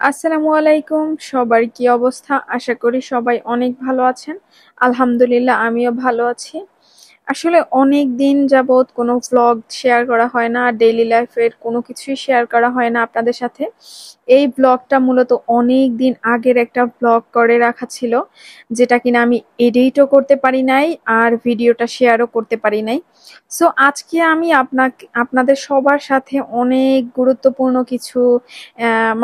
আসসালামু আলাইকুম। সবার কি অবস্থা? আশা করি সবাই অনেক ভালো আছেন। আলহামদুলিল্লাহ আমিও ভালো আছি। আসলে অনেক দিন যাবৎ কোনো ভ্লগ শেয়ার করা হয় না, ডেইলি লাইফের কোনো কিছুই শেয়ার করা হয় না আপনাদের সাথে। এই ব্লগটা মূলত অনেক দিন আগের একটা ব্লগ করে রাখা ছিল, যেটা কিনা আমি এডিটও করতে পারি নাই আর ভিডিওটা শেয়ারও করতে পারি নাই। সো আজকে আমি আপনাদের সবার সাথে অনেক গুরুত্বপূর্ণ কিছু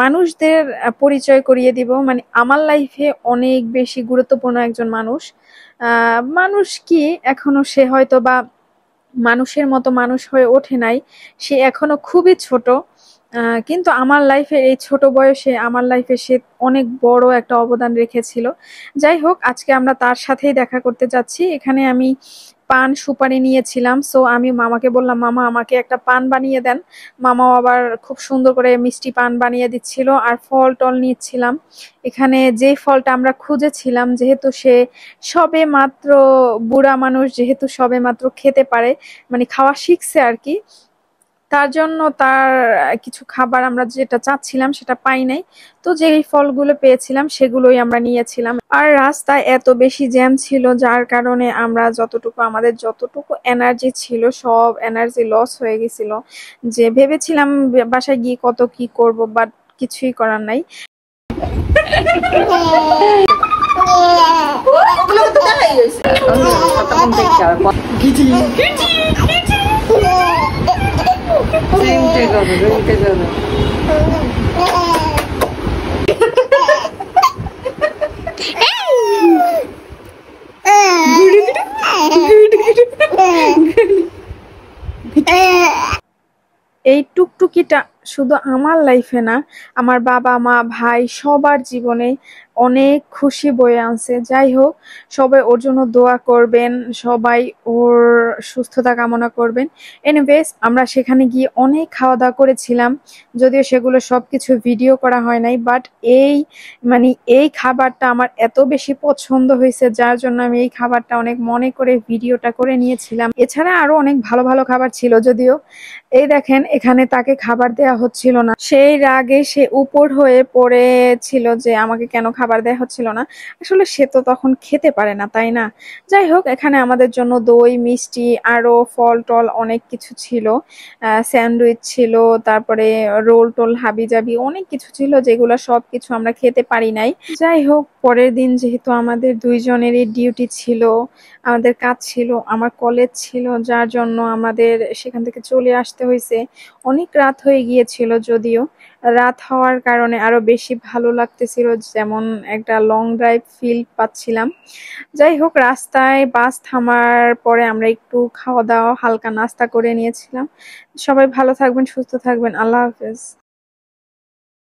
মানুষদের পরিচয় করিয়ে দিব। মানে আমার লাইফে অনেক বেশি গুরুত্বপূর্ণ একজন মানুষ। মানুষ কি, এখনো সে হয়তো বা মানুষের মতো মানুষ হয়ে ওঠে নাই, সে এখনো খুবই ছোট। কিন্তু আমার লাইফে, এই ছোট বয়সে আমার লাইফে সে অনেক বড় একটা অবদান রেখেছিল। যাই হোক, আজকে আমরা তার সাথেই দেখা করতে যাচ্ছি। এখানে আমি পান সুপারি নিয়েছিলাম, সো আমি মামাকে বললাম, মামা আমাকে একটা পান বানিয়ে দেন। মামাও আবার খুব সুন্দর করে মিষ্টি পান বানিয়ে দিচ্ছিল, আর ফল টল নিচ্ছিলাম। এখানে যে ফলটা আমরা খুঁজেছিলাম, যেহেতু সে সবে মাত্র, বুড়া মানুষ যেহেতু সবে মাত্র খেতে পারে, মানে খাওয়া শিখছে আর কি, তার জন্য তার কিছু খাবার আমরা যেটা চাচ্ছিলাম সেটা পাই নাই। তো যেই ফলগুলো পেয়েছিলাম সেগুলোই আমরা নিয়েছিলাম। আর রাস্তায় এত বেশি জ্যাম ছিল, যার কারণে আমরা আমাদের যতটুকু এনার্জি ছিল সব এনার্জি লস হয়ে গেছিল। যে ভেবেছিলাম বাসায় গিয়ে কত কি করব, বাট কিছুই করার নাই। এই টুকটুকিটা শুধু আমার লাইফে না, আমার বাবা মা ভাই সবার জীবনে অনেক খুশি বয়ে আনছে। যাই হোক, সবাই ওর জন্য দোয়া করবেন, সবাই ওর সুস্থতা কামনা করবেন। এনিওয়েজ, আমরা সেখানে গিয়ে অনেক খাওয়া দাওয়া করেছিলাম, যদিও সেগুলো সবকিছু ভিডিও করা হয় নাই। বাট এই মানে এই খাবারটা আমার এত বেশি পছন্দ হয়েছে, যার জন্য আমি এই খাবারটা অনেক মনে করে ভিডিওটা করে নিয়েছিলাম। এছাড়া আরো অনেক ভালো ভালো খাবার ছিল যদিও। এই দেখেন, এখানে তাকে খাবার দেয়া হচ্ছিল না, সেই রাগে সে উপর হয়ে পড়েছিল যে আমাকে কেন খাবার দেয়া হচ্ছিল না। আসলে সে তো তখন খেতে পারে না, তাই না? যাই হোক, এখানে আমাদের জন্য দই মিষ্টি আরো ফল টল অনেক কিছু ছিল। স্যান্ডউইচ ছিল, তারপরে রোল টোল হাবিজাবি অনেক কিছু ছিল, যেগুলো সবকিছু আমরা খেতে পারি নাই। যাই হোক, পরের দিন যেহেতু আমাদের দুইজনেরই ডিউটি ছিল, আমাদের কাজ ছিল, আমার কলেজ ছিল, যার জন্য আমাদের সেখান থেকে চলে আসতে হয়েছে। অনেক রাত হয়ে গিয়েছিল, যদিও রাত হওয়ার কারণে আরো বেশি ভালো লাগতেছিল, যেমন একটা লং ড্রাইভ ফিল পাচ্ছিলাম। যাই হোক, রাস্তায় বাস থামার পরে আমরা একটু খাওয়া দাওয়া হালকা নাস্তা করে নিয়েছিলাম। সবাই ভালো থাকবেন, সুস্থ থাকবেন। আল্লাহ হাফেজ।